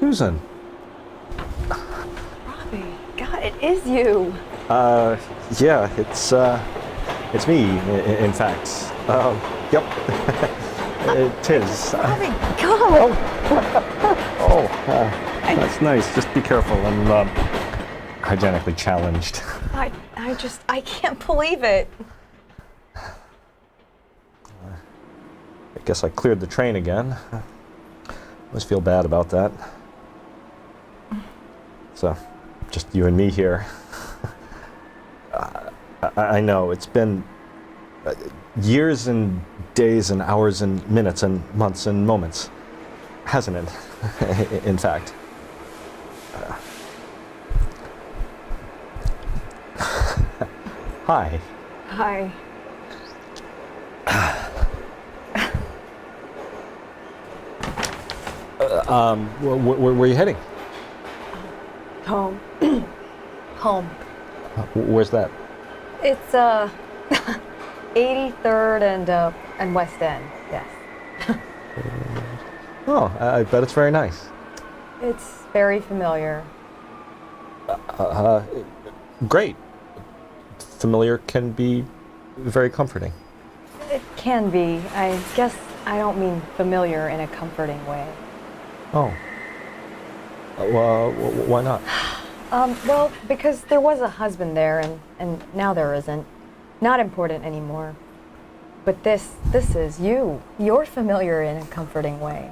Susan. Robbie, God, it is you. Yeah, it's me, in fact. Yep. It is. Robbie, God. That's nice. Just be careful. I'm hygienically challenged. I can't believe it. I guess I cleared the train again. Always feel bad about that. So, just you and me here. I know, it's been years and days and hours and minutes and months and moments, hasn't it? In fact. Hi. Hi. Where are you heading? Home. Home. Where's that? It's 83rd and West End. Yes. Oh, I bet it's very nice. It's very familiar. Great. Familiar can be very comforting. It can be. I guess I don't mean familiar in a comforting way. Oh. Well, why not? Well, because there was a husband there, and now there isn't. Not important anymore. But this is you. You're familiar in a comforting way.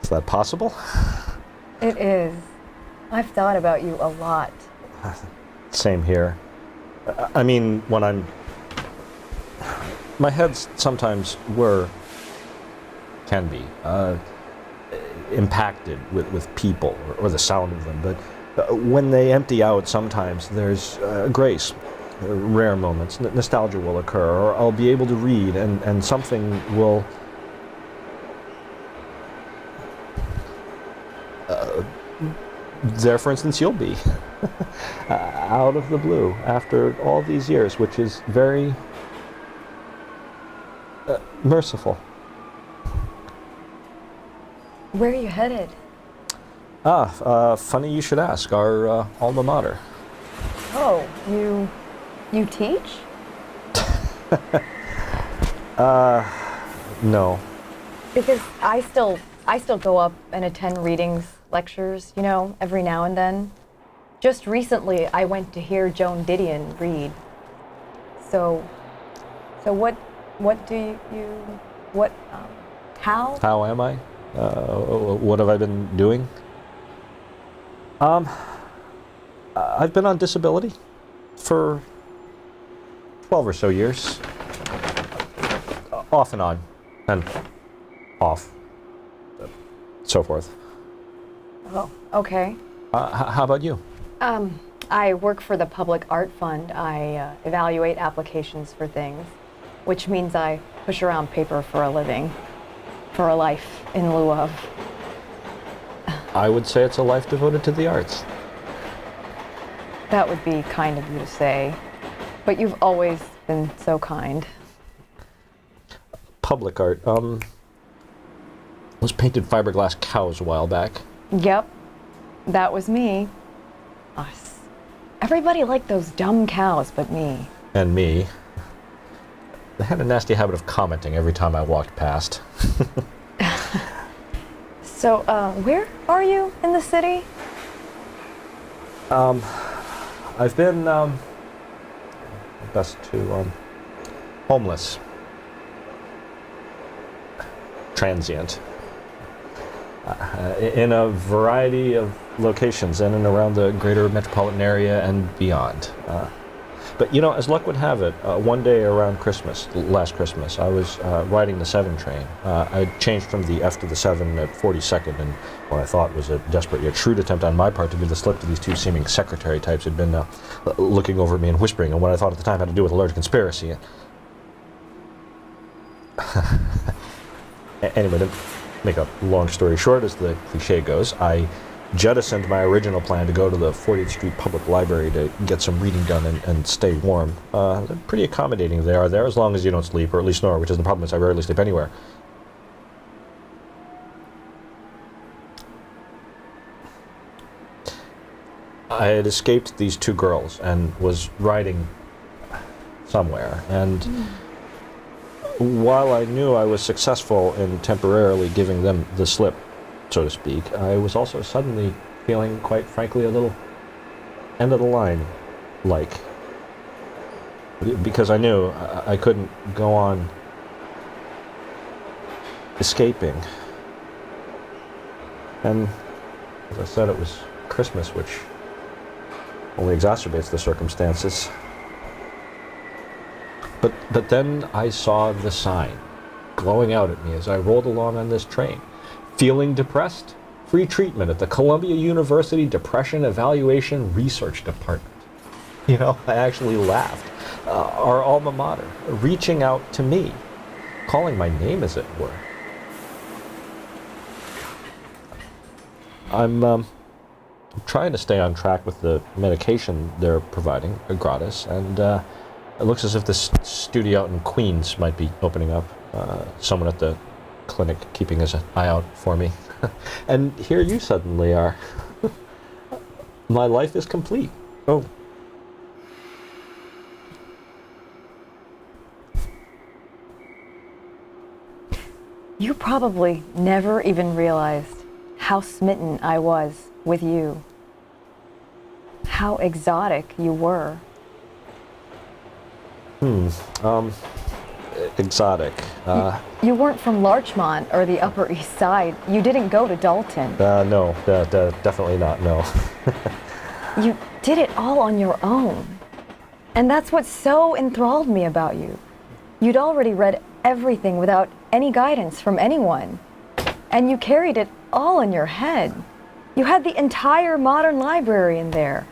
Is that possible? It is. I've thought about you a lot. Same here. I mean, when I'm... My heads sometimes can be, impacted with people or the sound of them, but when they empty out, sometimes there's grace, rare moments, nostalgia will occur, or I'll be able to read and something will there, for instance, you'll be out of the blue after all these years, which is very merciful. Where are you headed? Funny you should ask. Our alma mater. Oh, you teach? No. Because I still go up and attend readings, lectures, every now and then. Just recently, I went to hear Joan Didion read. So what do you, how? How am I? What have I been doing? I've been on disability for 12 or so years. Off and on, and off, so forth. Oh, okay. How about you? I work for the Public Art Fund. I evaluate applications for things, which means I push around paper for a living, for a life in lieu of. I would say it's a life devoted to the arts. That would be kind of you to say, but you've always been so kind. Public art. Those painted fiberglass cows a while back. Yep, that was me. Us. Everybody liked those dumb cows but me. And me. They had a nasty habit of commenting every time I walked past. So, where are you in the city? I've been, best to, homeless. Transient. In a variety of locations in and around the greater metropolitan area and beyond. But as luck would have it, one day around Christmas, last Christmas, I was riding the 7 train. I changed from the F to the 7 at 42nd, and what I thought was a desperate yet shrewd attempt on my part to give the slip to these two seeming secretary types who'd been looking over at me and whispering on what I thought at the time had to do with a large conspiracy. Anyway, to make a long story short, as the cliche goes, I jettisoned my original plan to go to the 40th Street Public Library to get some reading done and stay warm. They're pretty accommodating they are there, as long as you don't sleep, or at least snore, which is the problem, is I rarely sleep anywhere. I had escaped these two girls and was riding somewhere. And while I knew I was successful in temporarily giving them the slip, so to speak, I was also suddenly feeling, quite frankly, a little end of the line like. Because I knew I couldn't go on escaping. And as I said, it was Christmas, which only exacerbates the circumstances. But then I saw the sign glowing out at me as I rolled along on this train. Feeling depressed? Free treatment at the Columbia University Depression Evaluation Research Department. You know, I actually laughed. Our alma mater, reaching out to me, calling my name as it were. I'm trying to stay on track with the medication they're providing, gratis, and it looks as if this studio out in Queens might be opening up. Someone at the clinic keeping his eye out for me. And here you suddenly are. My life is complete. Oh. You probably never even realized how smitten I was with you. How exotic you were. Exotic. You weren't from Larchmont or the Upper East Side. You didn't go to Dalton. No, definitely not, no. You did it all on your own. And that's what so enthralled me about you. You'd already read everything without any guidance from anyone. And you carried it all in your head. You had the entire modern library in there.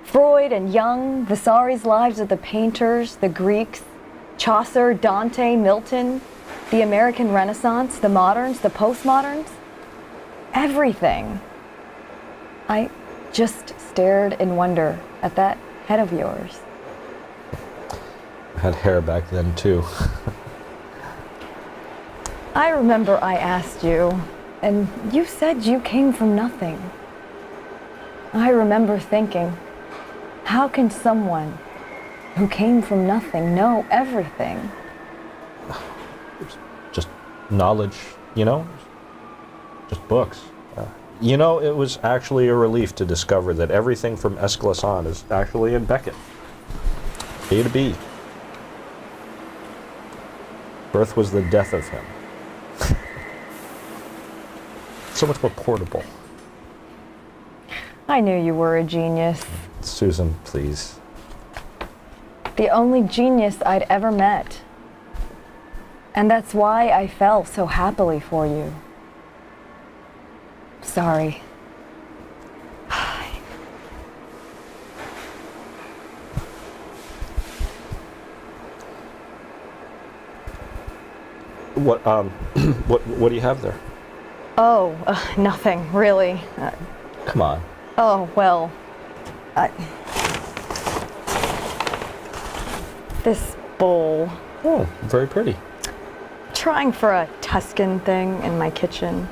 Freud and Jung, Vasari's Lives of the Painters, the Greeks, Chaucer, Dante, Milton, the American Renaissance, the moderns, the postmoderns. Everything. I just stared in wonder at that head of yours. I had hair back then, too. I remember I asked you, and you said you came from nothing. I remember thinking, how can someone who came from nothing know everything? It's just knowledge, you know? Just books. You know, it was actually a relief to discover that everything from Escalon is actually in Beckett. A to B. Birth was the death of him. So much more portable. I knew you were a genius. Susan, please. The only genius I'd ever met. And that's why I fell so happily for you. Sorry. What do you have there? Oh, nothing, really. Come on. Oh, well, this bowl. Oh, very pretty. Trying for a Tuscan thing in my kitchen.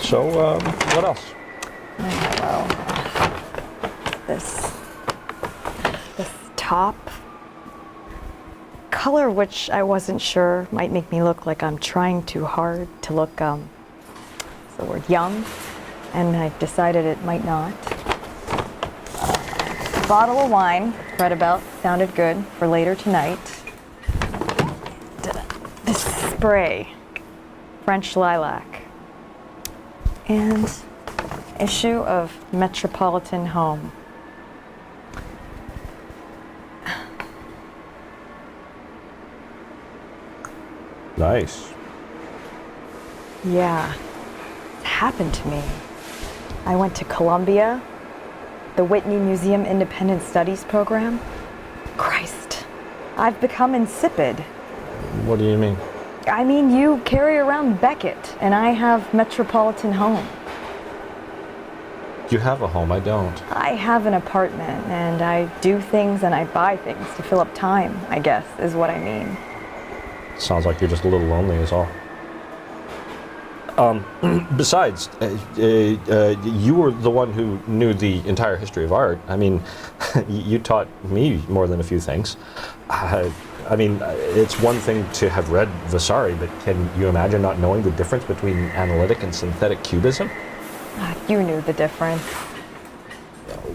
So, what else? Well, this top. Color which I wasn't sure might make me look like I'm trying too hard to look, what's the word, young, and I decided it might not. Bottle of wine, read about, sounded good for later tonight. This spray, French lilac, and issue of Metropolitan Home. Nice. Yeah, it happened to me. I went to Columbia, the Whitney Museum Independent Studies program. Christ, I've become insipid. What do you mean? I mean, you carry around Beckett, and I have Metropolitan Home. You have a home, I don't. I have an apartment, and I do things and I buy things to fill up time, I guess, is what I mean. Sounds like you're just a little lonely is all. Besides, you were the one who knew the entire history of art. I mean, you taught me more than a few things. I mean, it's one thing to have read Vasari, but can you imagine not knowing the difference between analytic and synthetic cubism? You knew the difference.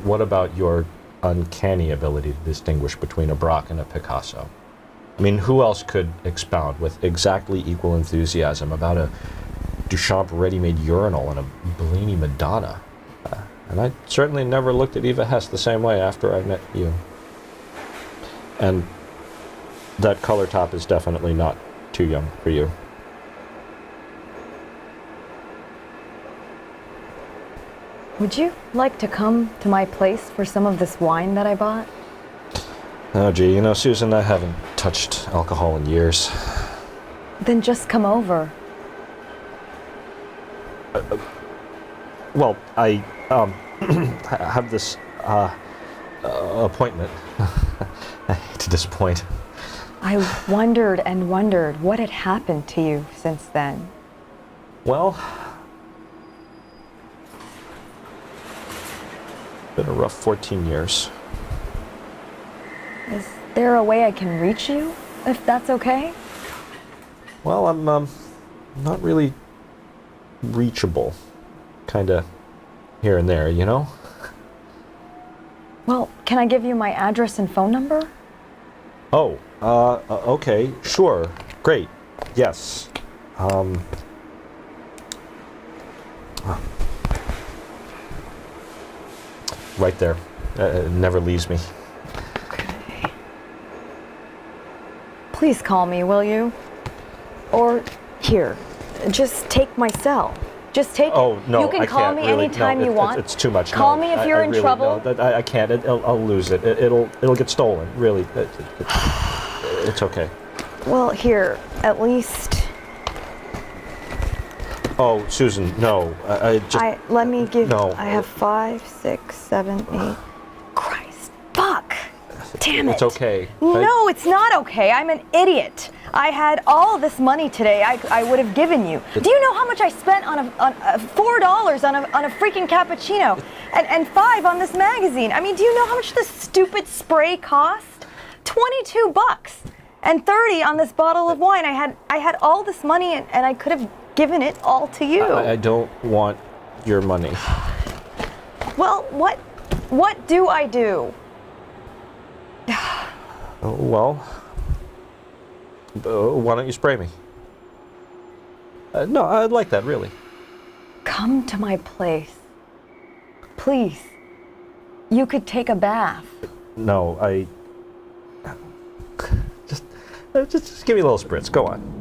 What about your uncanny ability to distinguish between a Braque and a Picasso? I mean, who else could expound with exactly equal enthusiasm about a Duchamp ready-made urinal and a Bellini Madonna? And I certainly never looked at Eva Hesse the same way after I met you. And that color top is definitely not too young for you. Would you like to come to my place for some of this wine that I bought? Oh, gee, you know, Susan, I haven't touched alcohol in years. Then just come over. Well, I have this appointment. I hate to disappoint. I wondered and wondered what had happened to you since then. Well, been a rough 14 years. Is there a way I can reach you, if that's okay? Well, I'm not really reachable. Kinda here and there, you know? Well, can I give you my address and phone number? Oh, okay, sure, great, yes. Right there. It never leaves me. Okay. Please call me, will you? Or here, just take my cell. Just take Oh, it. no, You can I call can't, me really. anytime No, you want. It's too much. Call No, me if I you're in really, trouble. No, I can't. I'll lose it. It'll get stolen. Really, it's okay. Well, here, at least. Oh, Susan, no. I just. Let me give. No. I have 5, 6, 7, 8. Christ, fuck! Damn it! It's okay. No, it's not okay. I'm an idiot. I had all this money today. I would have given you. Do you know how much I spent on $4 on a freaking cappuccino, and $5 on this magazine? I mean, do you know how much this stupid spray cost? $22 and $30 on this bottle of wine. I had all this money and I could have given it all to you. I don't want your money. Well, what do I do? Oh, well, why don't you spray me? No, I'd like that, really. Come to my place. Please. You could take a bath. No, just give me a little spritz. Go on.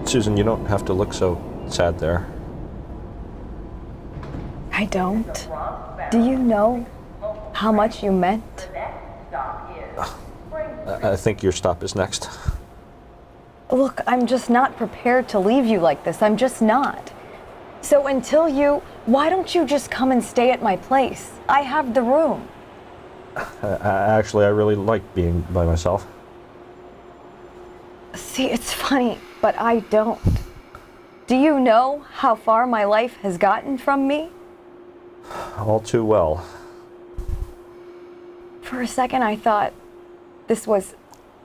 Susan, you don't have to look so sad there. I don't. Do you know how much you meant? I think your stop is next. Look, I'm just not prepared to leave you like this. I'm just not. So why don't you just come and stay at my place? I have the room. Actually, I really like being by myself. See, it's funny, but I don't. Do you know how far my life has gotten from me? All too well. For a second, I thought this was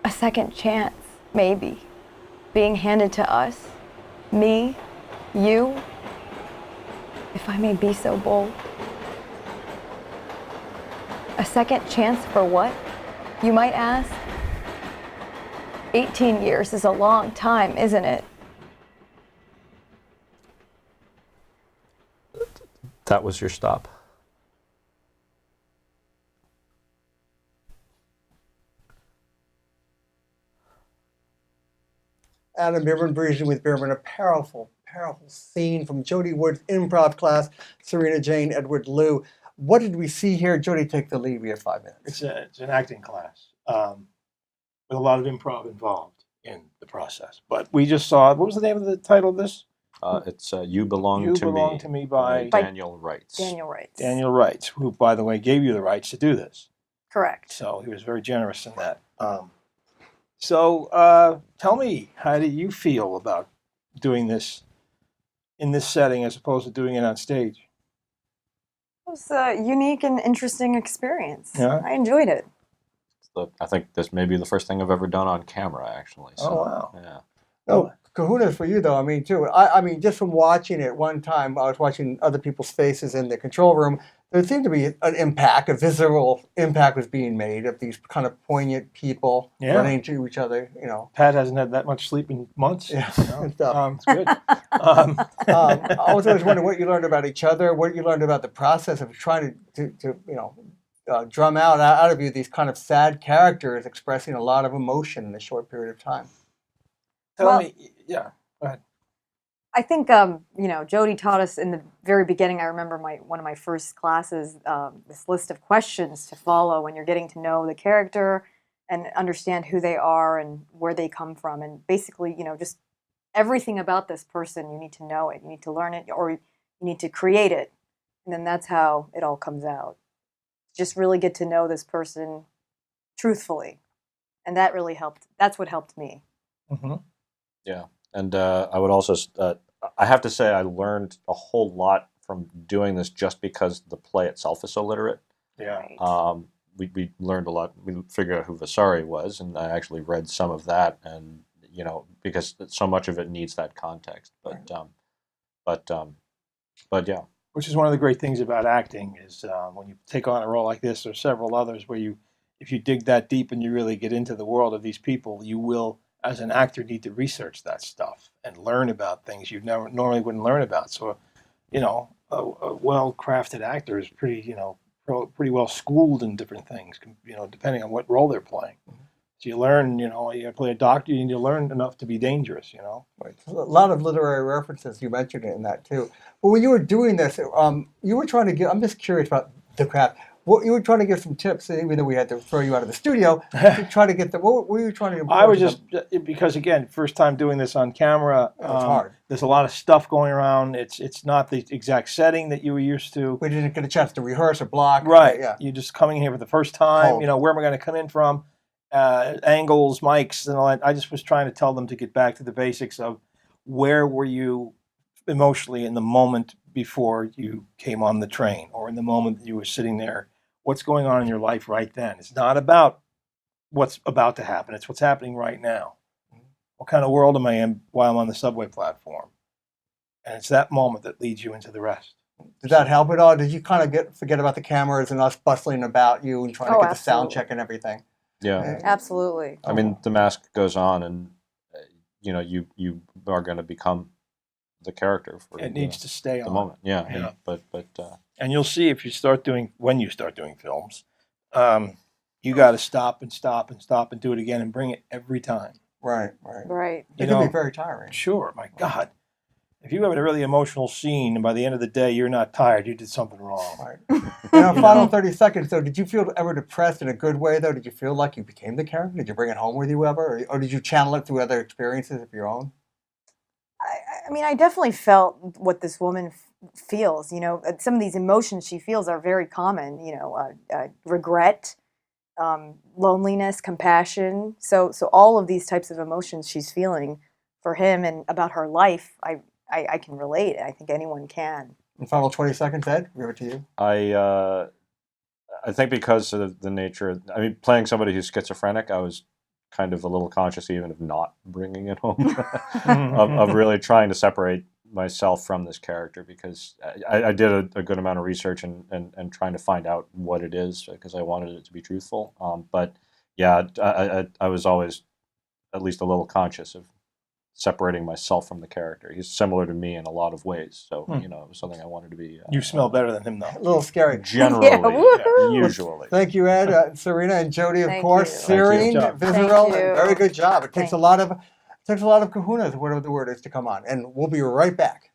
a second chance, maybe. Being handed to us, me, you, if I may be so bold. A second chance for what, you might ask? 18 years is a long time, isn't it? That was your stop. Adam Bierman, Breezin with Bierman, a powerful, powerful scene from Jody Wood's improv class, Serena, Jain, Edward, Lou. What did we see here? Jody, take the lead. We have 5 minutes. It's an acting class with a lot of improv involved. in the process. But we just saw, what was the name of the title of this? It's You Belong You to Belong Me to Me by by Daniel Wrights. Daniel Wrights. Daniel Wrights, who, by the way, gave you the rights to do this. Correct. So he was very generous in that. So tell me, how do you feel about doing this in this setting as opposed to doing it on stage? It was a unique and interesting experience. Yeah? I enjoyed it. I think this may be the first thing I've ever done on camera, actually. So, Oh, wow. Yeah. No, kahunas for you, though. I mean, too. I mean, just from watching it one time, I was watching other people's faces in the control room. There seemed to be an impact, a visceral impact was being made of these kind of poignant people running to each other, you know. Pat hasn't had that much sleep in months. Yeah, You know? and stuff. It's good. I was always wondering what you learned about each other, what you learned about the process of trying to you know, drum out of you these kind of sad characters expressing a lot of emotion in a short period of time. Tell me, yeah, go ahead. I think you know, Jody taught us in the very beginning. I remember one of my first classes, this list of questions to follow when you're getting to know the character and understand who they are and where they come from, and basically, you know, just everything about this person. You need to know it, you need to learn it, or you need to create it, and then that's how it all comes out. Just really get to know this person truthfully, and that really helped. That's what helped me. Mm-hmm. Yeah. And I would also, I have to say, I learned a whole lot from doing this just because the play itself is so literate. Yeah. Right. We learned a lot. We figured out who Vasari was, and I actually read some of that, and you know, because so much of it needs that context. But yeah. Which is one of the great things about acting is when you take on a role like this or several others where if you dig that deep and you really get into the world of these people, you will, as an actor, need to research that stuff and learn about things you never normally wouldn't learn about. So, you know, a well-crafted actor is pretty, you know, pretty well schooled in different things, you know, depending on what role they're playing. So you learn, you know, you play a doctor, you need to learn enough to be dangerous, you know. Right. A lot of literary references, you mentioned it in that too. But when you were doing this, you were trying to get, I'm just curious about the craft. What you were trying to get some tips, even though we had to throw you out of the studio, to try to get them. What were you trying to impart? I was just, because again, first time doing this on camera, it's hard. There's a lot of stuff going around. It's not the exact setting that you were used to. We didn't get a chance to rehearse or block. Right. Yeah. You're just coming here for the first time. Cold. You know, where am I going to come in from? Angles, mics, and all that. I just was trying to tell them to get back to the basics of where were you emotionally in the moment before you came on the train, or in the moment that you were sitting there. What's going on in your life right then? It's not about what's about to happen. It's what's happening right now. What kind of world am I in while I'm on the subway platform? And it's that moment that leads you into the rest. Did that help at all? Did you kind of forget about the cameras and us bustling about you and trying to get the sound check and everything? Yeah. Absolutely. I mean, the mask goes on, and you know, you are going to become the character for It needs to stay the on. moment. Yeah. Yeah. But And you'll see if you start doing, when you start doing films, you got to stop and do it again and bring it every time. Right. Right. It can be very tiring. Sure, my God. If you have a really emotional scene and by the end of the day you're not tired, you did something wrong. Right. In our final 30 seconds, though, did you feel ever depressed in a good way, though? Did you feel like you became the character? Did you bring it home with you ever? Or did you channel it through other experiences of your own? I mean, I definitely felt what this woman feels. You know, some of these emotions she feels are very common. You know, regret, loneliness, compassion. So all of these types of emotions she's feeling for him and about her life, I can relate. I think anyone can. In final 20 seconds, Ed, give it to you. I think because of the nature, I mean, playing somebody who's schizophrenic, I was kind of a little conscious even of not bringing it home, of really trying to separate myself from this character, because I did a good amount of research and trying to find out what it is, because I wanted it to be truthful. But yeah, I was always at least a little conscious of separating myself from the character. He's similar to me in a lot of ways, so you know, it was something I wanted to be. You smell better than him, though. A little scary. Generally, Yeah, usually. Thank you, Ed, Serena, and Jody, of Thank course. you. Serene, Thank you. visceral, Thank you. very good job. It takes Thank a lot of kahunas, whatever the word is, to come on. And we'll be right back.